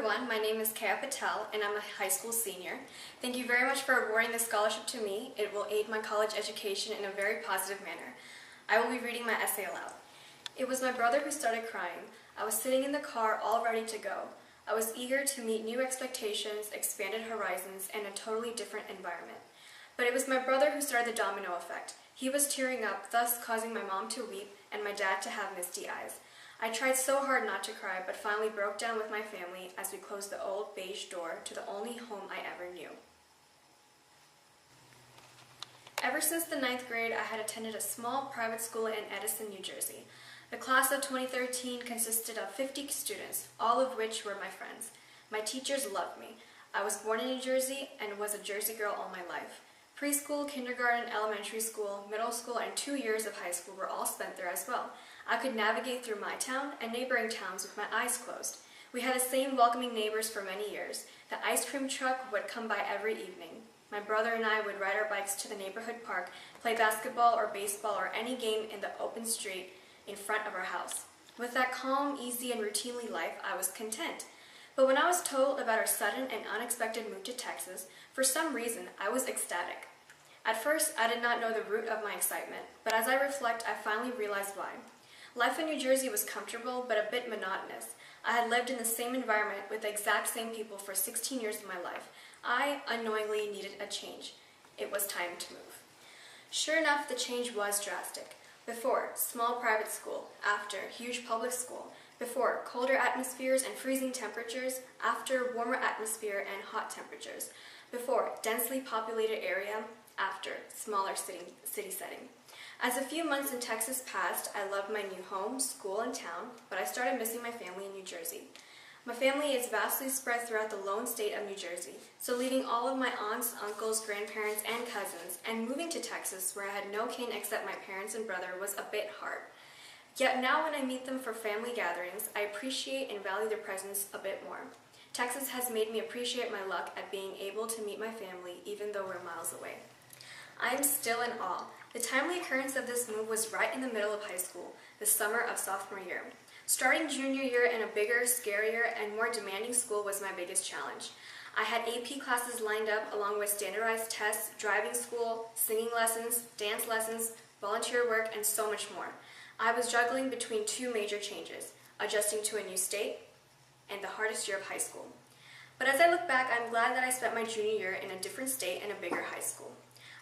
everyone, my name is Keya Patel and I'm a high school senior. Thank you very much for awarding this scholarship to me. It will aid my college education in a very positive manner. I will be reading my essay aloud. It was my brother who started crying. I was sitting in the car all ready to go. I was eager to meet new expectations, expanded horizons, and a totally different environment. But it was my brother who started the domino effect. He was tearing up, thus causing my mom to weep and my dad to have misty eyes. I tried so hard not to cry, but finally broke down with my family as we closed the old beige door to the only home I ever knew. Ever since the 9th grade, I had attended a small private school in Edison, New Jersey. The class of 2013 consisted of 50 students, all of which were my friends. My teachers loved me. I was born in New Jersey and was a Jersey girl all my life. Preschool, kindergarten, elementary school, middle school, and 2 years of high school were all spent there as well. I could navigate through my town and neighboring towns with my eyes closed. We had the same welcoming neighbors for many years. The ice cream truck would come by every evening. My brother and I would ride our bikes to the neighborhood park, play basketball or baseball or any game in the open street in front of our house. With that calm, easy, and routinely life, I was content. But when I was told about our sudden and unexpected move to Texas, for some reason, I was ecstatic. At first, I did not know the root of my excitement, but as I reflect, I finally realized why. Life in New Jersey was comfortable, but a bit monotonous. I had lived in the same environment with the exact same people for 16 years of my life. I unknowingly needed a change. It was time to move. Sure enough, the change was drastic. Before, small private school. After, huge public school. Before, colder atmospheres and freezing temperatures. After, warmer atmosphere and hot temperatures. Before, densely populated area. After, smaller city setting. As a few months in Texas passed, I loved my new home, school, and town, but I started missing my family in New Jersey. My family is vastly spread throughout the lone state of New Jersey, so leaving all of my aunts, uncles, grandparents, and cousins, and moving to Texas, where I had no kin except my parents and brother, was a bit hard. Yet now when I meet them for family gatherings, I appreciate and value their presence a bit more. Texas has made me appreciate my luck at being able to meet my family, even though we're miles away. I am still in awe. The timely occurrence of this move was right in the middle of high school, the summer of sophomore year. Starting junior year in a bigger, scarier, and more demanding school was my biggest challenge. I had AP classes lined up along with standardized tests, driving school, singing lessons, dance lessons, volunteer work, and so much more. I was juggling between two major changes, adjusting to a new state and the hardest year of high school. But as I look back, I'm glad that I spent my junior year in a different state and a bigger high school.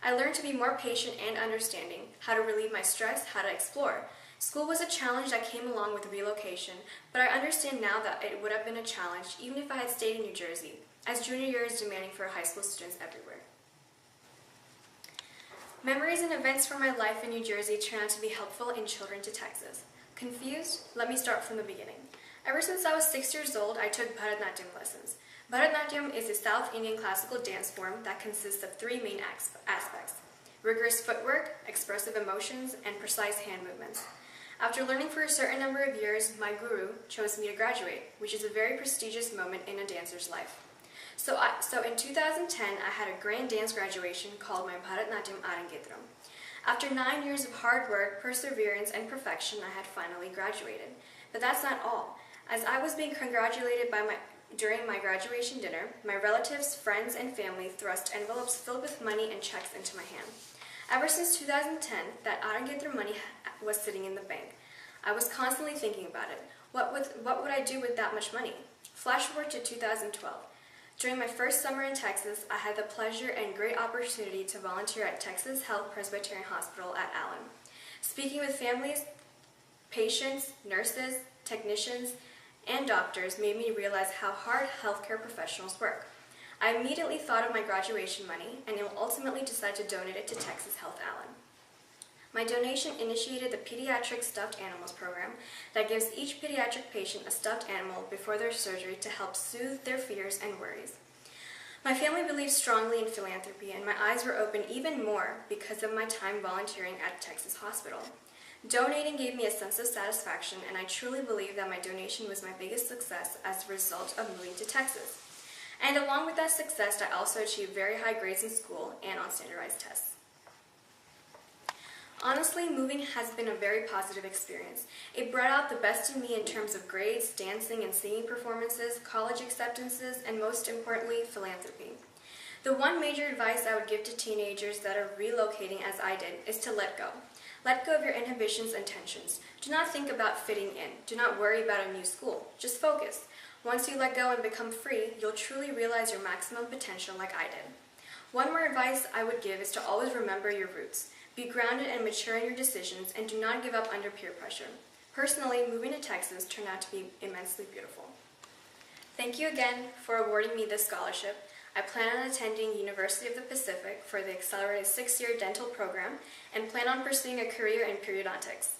I learned to be more patient and understanding, how to relieve my stress, how to explore. School was a challenge that came along with relocation, but I understand now that it would have been a challenge even if I had stayed in New Jersey, as junior year is demanding for high school students everywhere. Memories and events from my life in New Jersey turn out to be helpful in Children to Texas. Confused? Let me start from the beginning. Ever since I was 6 years old, I took Bharatanatyam lessons. Bharatanatyam is a South Indian classical dance form that consists of three main aspects: rigorous footwork, expressive emotions, and precise hand movements. After learning for a certain number of years, my guru chose me to graduate, which is a very prestigious moment in a dancer's life. So in 2010, I had a grand dance graduation called my Bharatanatyam Arangetram. After 9 years of hard work, perseverance, and perfection, I had finally graduated. But that's not all. As I was being congratulated during my graduation dinner, my relatives, friends, and family thrust envelopes filled with money and checks into my hand. Ever since 2010, that Arangetram money was sitting in the bank. I was constantly thinking about it. What would I do with that much money? Flash forward to 2012. During my first summer in Texas, I had the pleasure and great opportunity to volunteer at Texas Health Presbyterian Hospital at Allen. Speaking with families, patients, nurses, technicians, and doctors made me realize how hard healthcare professionals work. I immediately thought of my graduation money and ultimately decided to donate it to Texas Health Allen. My donation initiated the Pediatric Stuffed Animals program that gives each pediatric patient a stuffed animal before their surgery to help soothe their fears and worries. My family believes strongly in philanthropy, and my eyes were opened even more because of my time volunteering at Texas Hospital. Donating gave me a sense of satisfaction, and I truly believe that my donation was my biggest success as a result of moving to Texas. And along with that success, I also achieved very high grades in school and on standardized tests. Honestly, moving has been a very positive experience. It brought out the best in me in terms of grades, dancing and singing performances, college acceptances, and most importantly, philanthropy. The one major advice I would give to teenagers that are relocating as I did is to let go. Let go of your inhibitions and tensions. Do not think about fitting in. Do not worry about a new school. Just focus. Once you let go and become free, you'll truly realize your maximum potential like I did. One more advice I would give is to always remember your roots. Be grounded and mature in your decisions, and do not give up under peer pressure. Personally, moving to Texas turned out to be immensely beautiful. Thank you again for awarding me this scholarship. I plan on attending University of the Pacific for the accelerated 6-year dental program and plan on pursuing a career in periodontics.